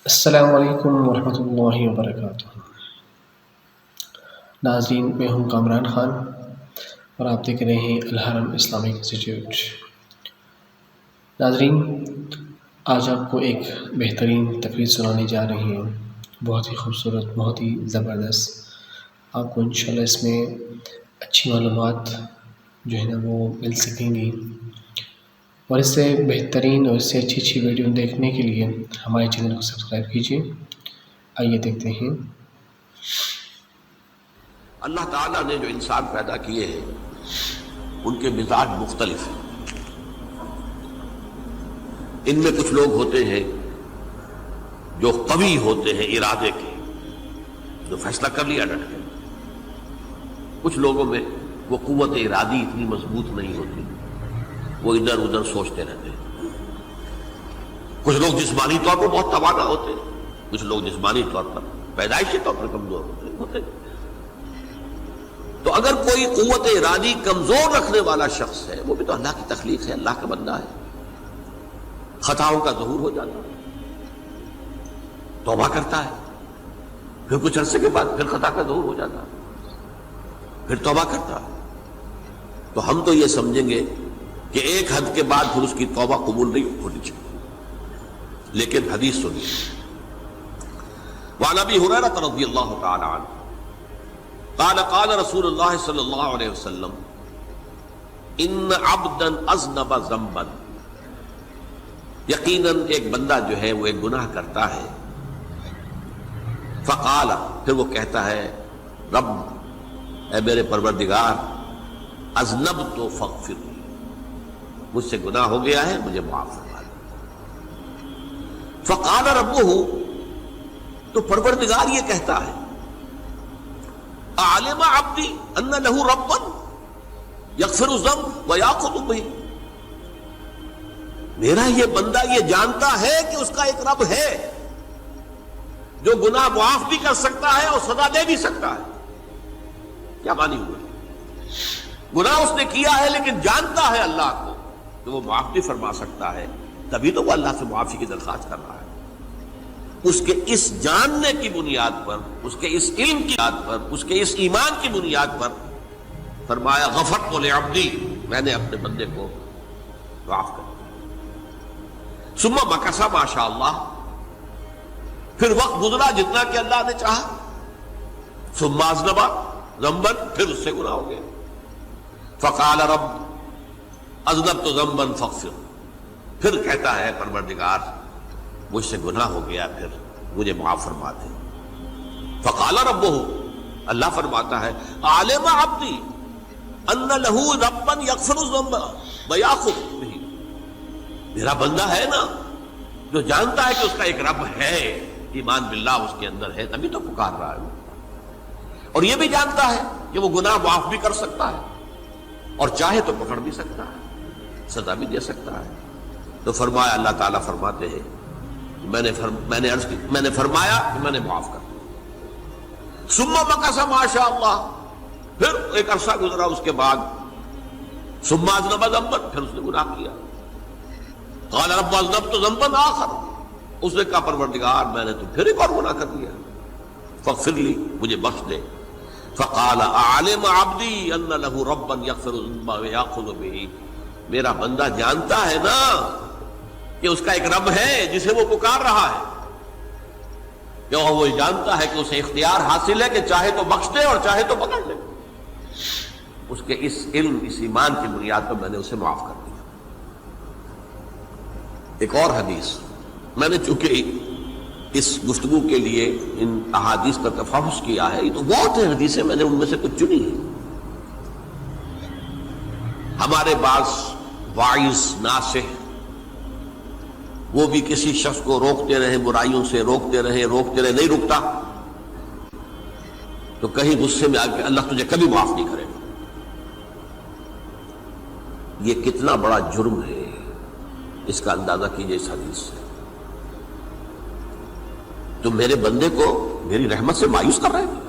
السلام علیکم ورحمۃ اللہ وبرکاتہ۔ ناظرین، میں ہوں کامران خان اور آپ دیکھ رہے ہیں الحرم اسلامک انسٹیٹیوٹ۔ ناظرین، آج آپ کو ایک بہترین تقریر سنانے جا رہے ہیں، بہت ہی خوبصورت، بہت ہی زبردست۔ آپ کو انشاءاللہ اس میں اچھی معلومات جو ہے نا وہ مل سکیں گی، اور اس سے بہترین اور اس سے اچھی ویڈیو دیکھنے کے لیے ہمارے چینل کو سبسکرائب کیجیے۔ آئیے دیکھتے ہیں۔ اللہ تعالیٰ نے جو انسان پیدا کیے ہیں ان کے مزاج مختلف ہیں۔ ان میں کچھ لوگ ہوتے ہیں جو قوی ہوتے ہیں ارادے کے، جو فیصلہ کر لیا ڈٹ گئے۔ کچھ لوگوں میں وہ قوت ارادی اتنی مضبوط نہیں ہوتی، وہ ادھر ادھر سوچتے رہتے ہیں۔ کچھ لوگ جسمانی طور پر بہت توانا ہوتے ہیں، کچھ لوگ جسمانی طور پر پیدائشی طور پر کمزور ہوتے ہیں۔ تو اگر کوئی قوت ارادی کمزور رکھنے والا شخص ہے، وہ بھی تو اللہ کی تخلیق ہے، اللہ کا بندہ ہے، خطاؤں کا ظہور ہو جاتا ہے، توبہ کرتا ہے، پھر کچھ عرصے کے بعد پھر خطا کا ظہور ہو جاتا ہے، پھر توبہ کرتا ہے۔ تو ہم تو یہ سمجھیں گے کہ ایک حد کے بعد پھر اس کی توبہ قبول نہیں ہونی چاہیے، لیکن حدیث سنیے۔ وعن ابی ہریرہ رضی اللہ تعالی عنہ قال قال رسول اللہ صلی اللہ علیہ وسلم ان عبدا اذنب ذنبا، یقیناً ایک بندہ جو ہے وہ ایک گناہ کرتا ہے، فقال، پھر وہ کہتا ہے رب، اے میرے پروردگار، اذنبت فاغفر، مجھ سے گناہ ہو گیا ہے، مجھے معاف فرما دے۔ فقال ربہ، تو پروردگار یہ کہتا ہے اعلم عبدی ان لہ ربا یغفر الذنب ویاخذ بہ، میرا یہ بندہ یہ جانتا ہے کہ اس کا ایک رب ہے جو گناہ معاف بھی کر سکتا ہے اور سزا دے بھی سکتا ہے۔ کیا معنی ہوئے؟ گناہ اس نے کیا ہے لیکن جانتا ہے اللہ کو کہ وہ معاف بھی فرما سکتا ہے، تبھی تو وہ اللہ سے معافی کی درخواست کر رہا ہے۔ اس کے اس جاننے کی بنیاد پر، اس کے اس علم کی بنیاد پر، اس کے اس ایمان کی بنیاد پر فرمایا غفرت لعبدی، میں نے اپنے بندے کو معاف کر دیا۔ ثم مکث ما شاء اللہ، پھر وقت گزرا جتنا کہ اللہ نے چاہا۔ ثم اذنب ذنبا، پھر اس سے گناہ ہو گیا۔ فقال رب اذنبت ذنبا فاغفر، پھر کہتا ہے پروردگار مجھ سے گناہ ہو گیا، پھر مجھے معاف فرما دے۔ فقال ربہ، اللہ فرماتا ہے عالم عبدی ان لہ ربا یغفر الذنب ویاخذ بہ، میرا بندہ ہے نا جو جانتا ہے کہ اس کا ایک رب ہے، ایمان باللہ اس کے اندر ہے، تبھی تو پکار رہا ہے، اور یہ بھی جانتا ہے کہ وہ گناہ معاف بھی کر سکتا ہے اور چاہے تو پکڑ بھی سکتا ہے، سزا بھی دے سکتا ہے۔ تو فرمایا، اللہ تعالیٰ فرماتے ہیں میں نے فرمایا کہ میں نے معاف کر دیا۔ ثم مکث ما شاء اللہ، پھر ایک عرصہ گزرا اس کے بعد۔ ثم اذنب ذنبا، پھر اس نے گناہ کیا۔ قال رب اذنبت ذنبا آخر، اس نے کہا پروردگار میں نے تو پھر ایک اور گناہ کر دیا، فاغفر لی، مجھے بخش دے۔ فقال اعلم عبدی ان لہ ربا یغفر الذنب ویاخذ بہ، میرا بندہ جانتا ہے نا کہ اس کا ایک رب ہے جسے وہ پکار رہا ہے، کہ وہ جانتا ہے کہ اسے اختیار حاصل ہے کہ چاہے تو بخش دے اور چاہے تو پکڑ لے۔ اس کے اس علم، اس ایمان کی بنیاد پر میں نے اسے معاف کر دیا۔ ایک اور حدیث، میں نے چونکہ اس گفتگو کے لیے ان احادیث کا تفحص کیا ہے، یہ تو بہت ہیں حدیثیں، میں نے ان میں سے کچھ چنی ہیں۔ ہمارے بعض واعظ ناصح وہ بھی کسی شخص کو روکتے رہے، برائیوں سے روکتے رہے، نہیں رکتا، تو کہیں غصے میں آ کے اللہ تجھے کبھی معاف نہیں کرے گا۔ یہ کتنا بڑا جرم ہے، اس کا اندازہ کیجئے اس حدیث سے۔ تو میرے بندے کو میری رحمت سے مایوس کر رہے ہیں،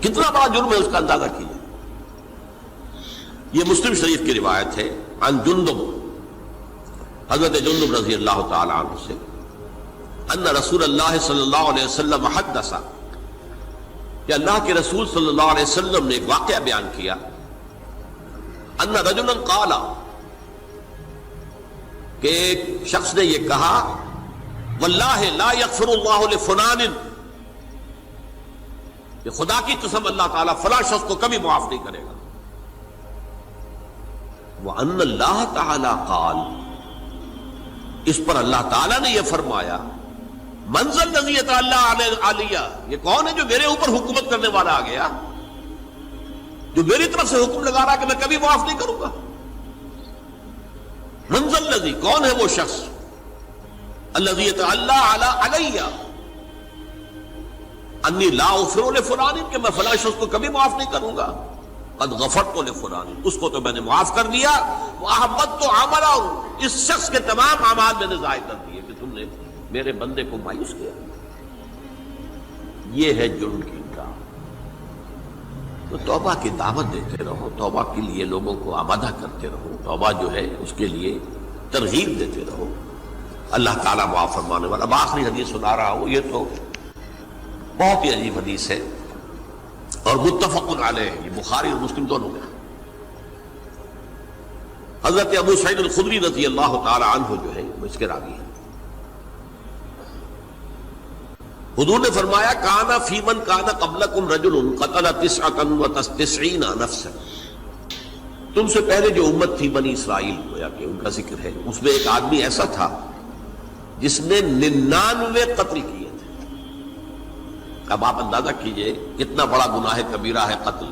کتنا بڑا جرم ہے اس کا اندازہ کیجئے۔ یہ مسلم شریف کی روایت ہے، عن جندب، حضرت جندب رضی اللہ تعالی عنہ سے ان رسول اللہ صلی اللہ علیہ وسلم حدث، کہ اللہ کے رسول صلی اللہ علیہ وسلم نے ایک واقعہ بیان کیا، ان رجلا قال، کہ ایک شخص نے یہ کہا، واللہ لا یغفر اللہ لفلان، کہ خدا کی قسم اللہ تعالیٰ فلاں شخص کو کبھی معاف نہیں کرے گا۔ وَأَنَّ اللَّهَ تَعَالَى قال، اس پر اللہ تعالیٰ نے یہ فرمایا، مَنْ ذَا الَّذِي يَتَعَلَّى عَلَيَّ، یہ کون ہے جو میرے اوپر حکومت کرنے والا آ گیا، جو میری طرف سے حکم لگا رہا کہ میں کبھی معاف نہیں کروں گا۔ مَنْ ذَا الَّذِي، کون ہے وہ شخص، الَّذِي يَتَعَلَّى عَلَيَّ انی لا اغفر لفلان، کہ میں فلاں شخص کو کبھی معاف نہیں کروں گا، قد غفرت لفلان، اس کو تو میں نے معاف کر دیا، واحبطت عملہ، اس شخص کے تمام اعمال میں نے ضائع کر دیے کہ تم نے میرے بندے کو مایوس کیا۔ یہ ہے جرم کی انکار۔ تو توبہ کی دعوت دیتے رہو، توبہ کے لیے لوگوں کو آمادہ کرتے رہو، توبہ جو ہے اس کے لیے ترغیب دیتے رہو، اللہ تعالیٰ معاف فرمانے والا۔ اب آخری حدیث سنا رہا ہوں، یہ تو بہت ہی عجیب حدیث ہے اور متفق علیہ، یہ بخاری اور مسلم دونوں میں۔ حضرت ابو سعید الخدری رضی اللہ تعالی عنہ جو ہے وہ اس کے راوی ہیں۔ حضور نے فرمایا، کانا فی من کانا قبلکم رجل قتل 99 نفسا، تم سے پہلے جو امت تھی بنی اسرائیل، گویا کہ ان کا ذکر ہے، اس میں ایک آدمی ایسا تھا جس نے 99 قتل کیے تھے۔ اب آپ اندازہ کیجئے کتنا بڑا گناہ کبیرہ ہے قتل۔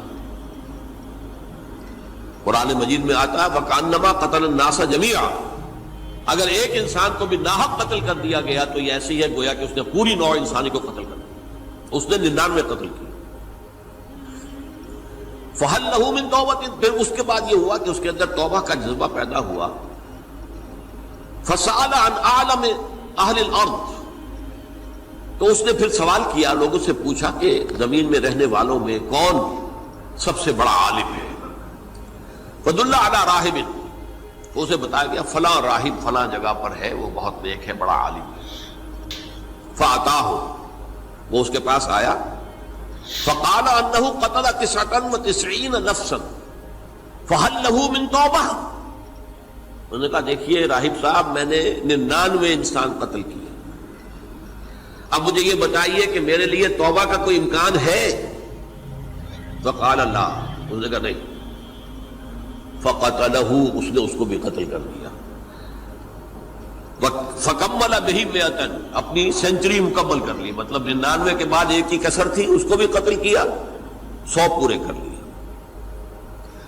قرآن مجید میں آتا ہے وَكَأَنَّمَا قَتَلَ النَّاسَ جَمِيعًا، اگر ایک انسان کو بھی ناحق قتل کر دیا گیا تو یہ ایسی ہے گویا کہ اس نے پوری نوع انسانی کو قتل کر دیا، اس نے 99 قتل کی۔ فَهَلْ لَهُ مِن تَوْبَةٍ، پھر اس کے بعد یہ ہوا کہ اس کے اندر توبہ کا جذبہ پیدا ہوا۔ فَسَأَلَ عَنْ أَعْلَمِ أَهْلِ الْأَرْضِ، تو اس نے پھر سوال کیا، لوگوں سے پوچھا کہ زمین میں رہنے والوں میں کون سب سے بڑا عالم ہے۔ فَدُلَّ عَلَى رَاهِبٍ، تو اسے بتایا گیا فلاں راہب فلاں جگہ پر ہے، وہ بہت نیک ہے، بڑا عالم ہے۔ فَأَتَاهُ، وہ اس کے پاس آیا، فَقَالَ أَنَّهُ قَتَلَ 99 نَفْسًا فَهَلْ لَهُ مِن تَوْبَةٍ، انہوں نے کہا دیکھیے راہب صاحب، میں نے 99 انسان قتل کیے، اب مجھے یہ بتائیے کہ میرے لیے توبہ کا کوئی امکان ہے؟ فقال لا، انہوں نے کہا نہیں۔ فقتلہ، اس نے اس کو بھی قتل کر دیا۔ فکمل بہ 100، اپنی سینچری مکمل کر لی، مطلب 99 کے بعد ایک ہی کسر تھی، اس کو بھی قتل کیا، 100 پورے کر لیے۔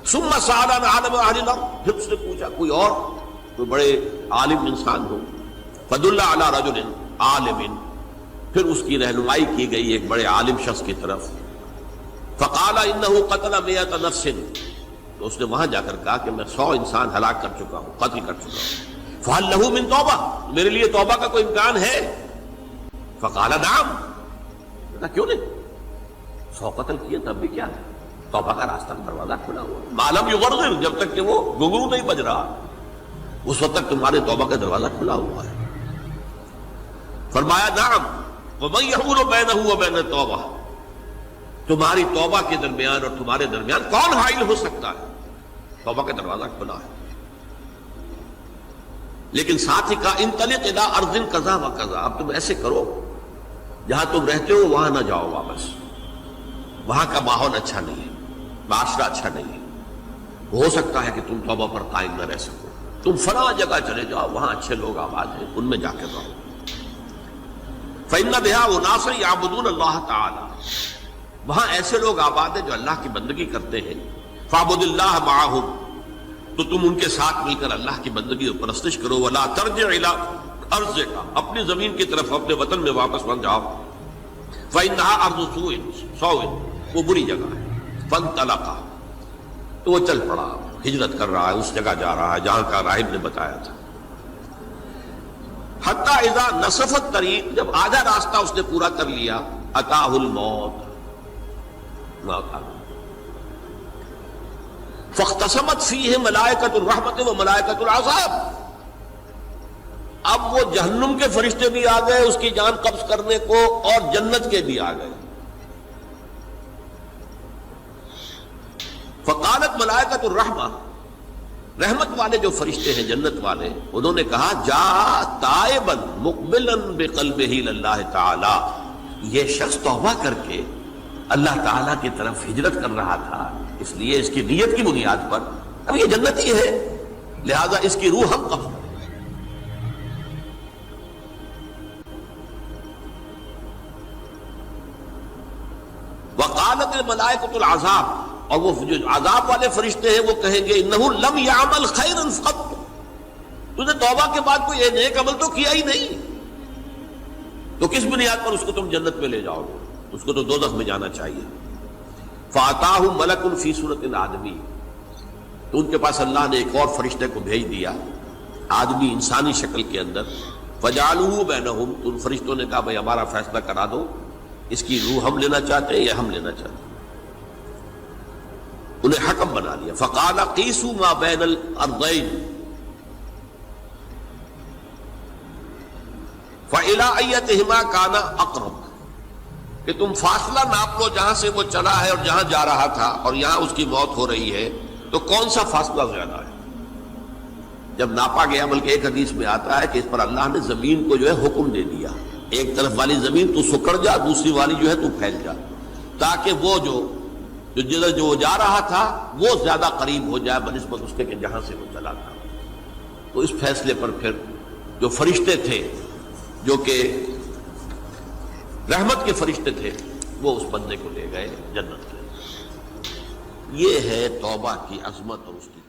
ثم سأل عن عالم اہل الارض، پھر اس نے پوچھا کوئی اور کوئی بڑے عالم انسان ہو۔ فدل علی رجل عالم، پھر اس کی رہنمائی کی گئی ایک بڑے عالم شخص کی طرف۔ فقال انه قتل 100 نفس، تو اس نے وہاں جا کر کہا کہ میں 100 انسان ہلاک کر چکا ہوں، قتل کر چکا ہوں۔ فهل له من توبہ، میرے لیے توبہ کا کوئی امکان ہے؟ فقال نعم، کہا کیوں نہیں، 100 قتل کیے تب بھی کیا ہے، توبہ کا راستہ دروازہ کھلا ہوا، ما لم یغرغر، جب تک کہ وہ گھنگرو نہیں بج رہا اس وقت تک تمہارے توبہ کا دروازہ کھلا ہوا ہے۔ فرمایا نعم، ومن یحول بینہ وبین التوبہ، تمہاری توبہ کے درمیان اور تمہارے درمیان کون حائل ہو سکتا ہے، توبہ کا دروازہ کھلا ہے۔ لیکن ساتھ ہی کہا انطلق الی ارض کذا و کذا، اب تم ایسے کرو جہاں تم رہتے ہو وہاں نہ جاؤ واپس، وہاں کا ماحول اچھا نہیں ہے، معاشرہ اچھا نہیں ہے، ہو سکتا ہے کہ تم توبہ پر قائم نہ رہ سکو، تم فلاں جگہ چلے جاؤ، وہاں اچھے لوگ آباد ہیں، ان میں جا کے رہو۔ فإن بها أناس يعبدون اللہ تعالی، وہاں ایسے لوگ آباد ہیں جو اللہ کی بندگی کرتے ہیں۔ فاعبد اللہ معہم، تو تم ان کے ساتھ مل کر اللہ کی بندگی اور پرستش کرو۔ ولا ترجع الی ارضک، اپنی زمین کی طرف اپنے وطن میں واپس بن جاؤ۔ فإنها ارض سوء، وہ بری جگہ ہے۔ فانطلقا، تو وہ چل پڑا، ہجرت کر رہا ہے، اس جگہ جا رہا ہے جہاں کا راہب نے بتایا تھا۔ حتی اذا نصف الطریق، جب آدھا راستہ اس نے پورا کر لیا، اتاہ الموت، موت آ گئی۔ فاختصمت فیہ ملائکۃ الرحمت و ملائکۃ العذاب، اب وہ جہنم کے فرشتے بھی آ گئے اس کی جان قبض کرنے کو، اور جنت کے بھی آ گئے۔ فقالت ملائکۃ الرحمہ، رحمت والے جو فرشتے ہیں جنت والے، انہوں نے کہا جا تائبا مقبلا بقلبہ اللہ تعالی، یہ شخص توبہ کر کے اللہ تعالیٰ کی طرف ہجرت کر رہا تھا، اس لیے اس کی نیت کی بنیاد پر اب یہ جنتی ہے، لہذا اس کی روح ہم قبض۔ وقالت الملائکۃ العذاب، اور وہ جو عذاب والے فرشتے ہیں وہ کہیں گے انہ لم یعمل خیرا قط، تو نے توبہ کے بعد کوئی نیک عمل تو کیا ہی نہیں، تو کس بنیاد پر اس کو تم جنت میں لے جاؤ گے؟ اس کو تو دوزخ میں جانا چاہیے۔ فاتاہ ملک فی صورت آدمی، تو ان کے پاس اللہ نے ایک اور فرشتے کو بھیج دیا آدمی انسانی شکل کے اندر، فجعلوہ بینہم، تو ان فرشتوں نے کہا بھائی ہمارا فیصلہ کرا دو، اس کی روح ہم لینا چاہتے ہیں یا ہم لینا چاہتے ہیں، انہیں حکم بنا لیا۔ فقال قیسوا ما بین الارضین فإلی ایتہما کان اقرب، کہ تم فاصلہ ناپ لو جہاں سے وہ چلا ہے اور جہاں جا رہا تھا اور یہاں اس کی موت ہو رہی ہے، تو کون سا فاصلہ زیادہ ہے؟ جب ناپا گیا، بلکہ ایک حدیث میں آتا ہے کہ اس پر اللہ نے زمین کو جو ہے حکم دے دیا، ایک طرف والی زمین تو سکڑ جا، دوسری والی جو ہے تو پھیل جا، تاکہ وہ جو جدھر جو جا رہا تھا وہ زیادہ قریب ہو جائے بنسبت اس کے کہ جہاں سے وہ چلا تھا۔ تو اس فیصلے پر پھر جو فرشتے تھے جو کہ رحمت کے فرشتے تھے وہ اس بندے کو لے گئے جنت میں۔ یہ ہے توبہ کی عظمت اور اس کی